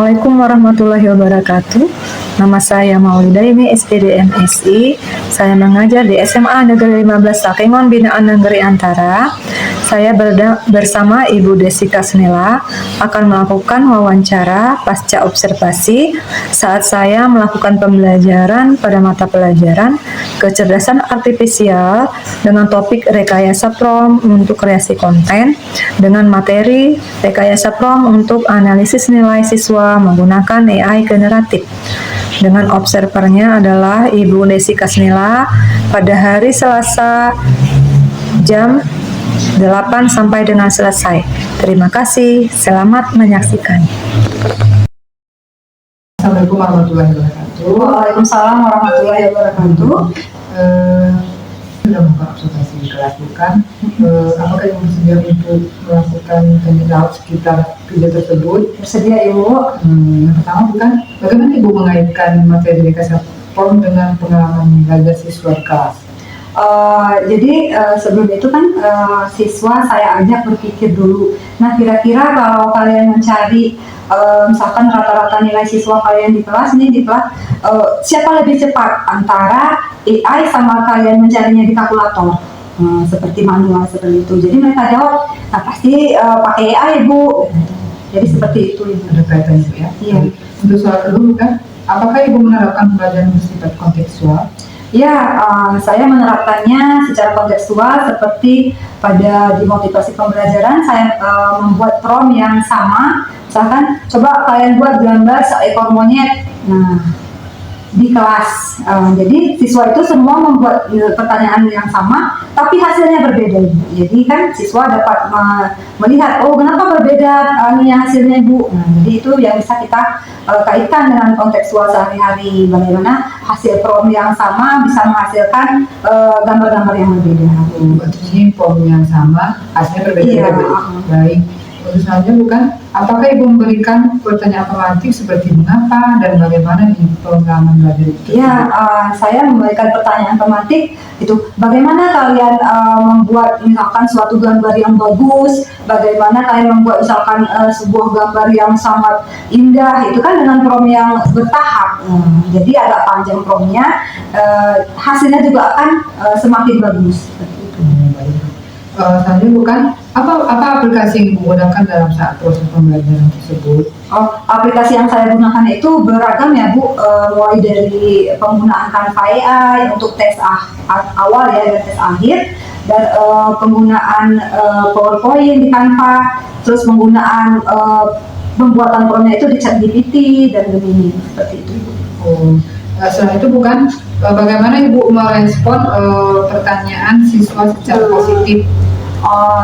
Assalamualaikum warahmatullahi wabarakatuh. Nama saya Maulida, ini SPD MSI. Saya mengajar di SMA Negeri 15 Takengon Binaan Negeri Antara. Saya bersama Ibu Desi Kasnela akan melakukan wawancara pasca observasi saat saya melakukan pembelajaran pada mata pelajaran kecerdasan artifisial dengan topik rekayasa prompt untuk kreasi konten dengan materi rekayasa prompt untuk analisis nilai siswa menggunakan AI generatif. Dengan observernya adalah Ibu Desi Kasnela pada hari Selasa jam 8 sampai dengan selesai. Terima kasih, selamat menyaksikan. Assalamualaikum warahmatullahi wabarakatuh. Waalaikumsalam warahmatullahi wabarakatuh. Sudah melakukan observasi di kelas bukan? Apakah Ibu bersedia untuk melakukan teknik laut sekitar video tersebut? Bersedia Ibu. Yang pertama bukan, bagaimana Ibu mengaitkan materi rekayasa prompt dengan pengalaman belajar siswa di kelas? Jadi sebelum itu kan siswa saya ajak berpikir dulu. Nah, kira-kira kalau kalian mencari misalkan rata-rata nilai siswa kalian di kelas siapa lebih cepat antara AI sama kalian mencarinya di kalkulator, seperti manual seperti itu. Jadi mereka jawab, nah pasti pakai AI Bu. Jadi seperti itu Ibu. Ada kaitannya ya? Iya. Untuk soal kedua kan, apakah Ibu menerapkan pelajaran bersifat kontekstual? Ya, saya menerapkannya secara kontekstual seperti di motivasi pembelajaran saya membuat prompt yang sama. Misalkan, coba kalian buat gambar seekor monyet. Nah, di kelas. Jadi siswa itu semua membuat pertanyaan yang sama, tapi hasilnya berbeda. Jadi kan siswa dapat melihat, oh kenapa berbeda hasilnya Bu. Nah, jadi itu yang bisa kita kaitkan dengan kontekstual sehari-hari. Bagaimana hasil prompt yang sama bisa menghasilkan gambar-gambar yang berbeda. Artinya prompt yang sama, hasilnya berbeda. Iya. Baik. Untuk selanjutnya bukan, apakah Ibu memberikan pertanyaan afirmatif seperti mengapa dan bagaimana di pengalaman belajar itu? Ya, saya memberikan pertanyaan afirmatif itu bagaimana kalian membuat misalkan suatu gambar yang bagus, bagaimana kalian membuat misalkan sebuah gambar yang sangat indah, itu kan dengan prompt yang bertahap. Jadi agak panjang promptnya, hasilnya juga akan semakin bagus. Seperti itu. Selanjutnya bukan, apa aplikasi yang Ibu gunakan dalam saat proses pembelajaran tersebut? Aplikasi yang saya gunakan itu beragam ya Bu, mulai dari penggunaan Canva AI untuk tes awal ya dan tes akhir, dan penggunaan PowerPoint di Canva, terus penggunaan pembuatan prompt itu di ChatGPT dan Gemini, seperti itu. Setelah itu bukan, bagaimana Ibu merespon pertanyaan siswa secara positif?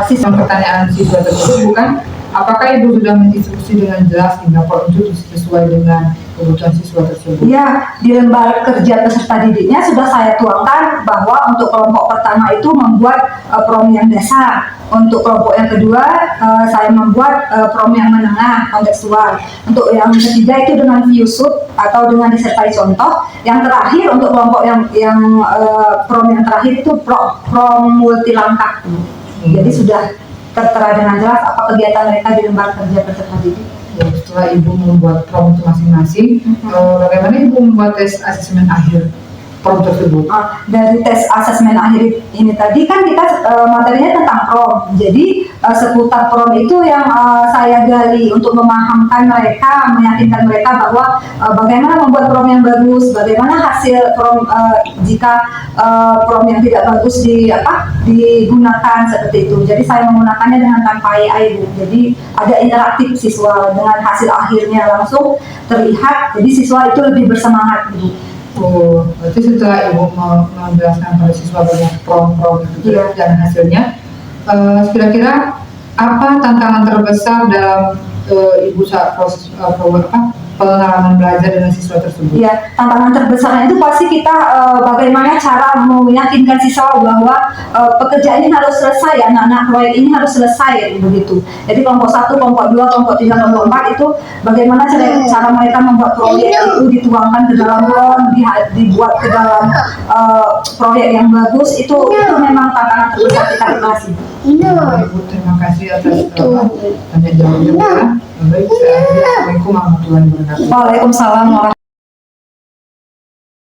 Sistem pertanyaan siswa tersebut bukan, apakah Ibu sudah mendiskusi dengan jelas hingga itu sesuai dengan kebutuhan siswa tersebut? Ya, di lembar kerja peserta didiknya sudah saya tuangkan bahwa untuk kelompok pertama itu membuat prompt yang dasar, untuk kelompok yang kedua saya membuat prompt yang menengah kontekstual, untuk yang ketiga itu dengan ViewSuite atau dengan disertai contoh, yang terakhir untuk kelompok yang prompt yang terakhir itu prompt multi langkah. Jadi sudah tertera dengan jelas apa kegiatan mereka di lembar kerja peserta didik. Ya, setelah Ibu membuat prompt masing-masing, bagaimana Ibu membuat tes asesmen akhir prompt tersebut? Dari tes asesmen akhir ini tadi kan kita materinya tentang prompt. Jadi seputar prompt itu yang saya gali untuk memahamkan mereka, meyakinkan mereka bahwa bagaimana membuat prompt yang bagus, bagaimana hasil prompt jika prompt yang tidak bagus digunakan seperti itu. Jadi saya menggunakannya dengan Canva AI. Jadi ada interaktif siswa dengan hasil akhirnya langsung terlihat. Jadi siswa itu lebih bersemangat gitu. Berarti setelah Ibu menjelaskan pada siswa banyak prompt itu dan hasilnya, kira-kira apa tantangan terbesar dalam Ibu saat proses pengalaman belajar dengan siswa tersebut? Ya, tantangan terbesarnya itu pasti kita bagaimana cara meyakinkan siswa bahwa pekerjaan ini harus selesai, anak-anak proyek ini harus selesai begitu. Jadi kelompok 1, kelompok 2, kelompok 3, kelompok 4 itu bagaimana cara mereka membuat proyek itu dituangkan ke dalam prompt, dibuat ke dalam proyek yang bagus, itu memang tantangan terbesar kita di kelas. Ibu, terima kasih atas tanya jawabnya. Baik, saya akhiri. Assalamualaikum warahmatullahi wabarakatuh. Waalaikumsalam warahmatullahi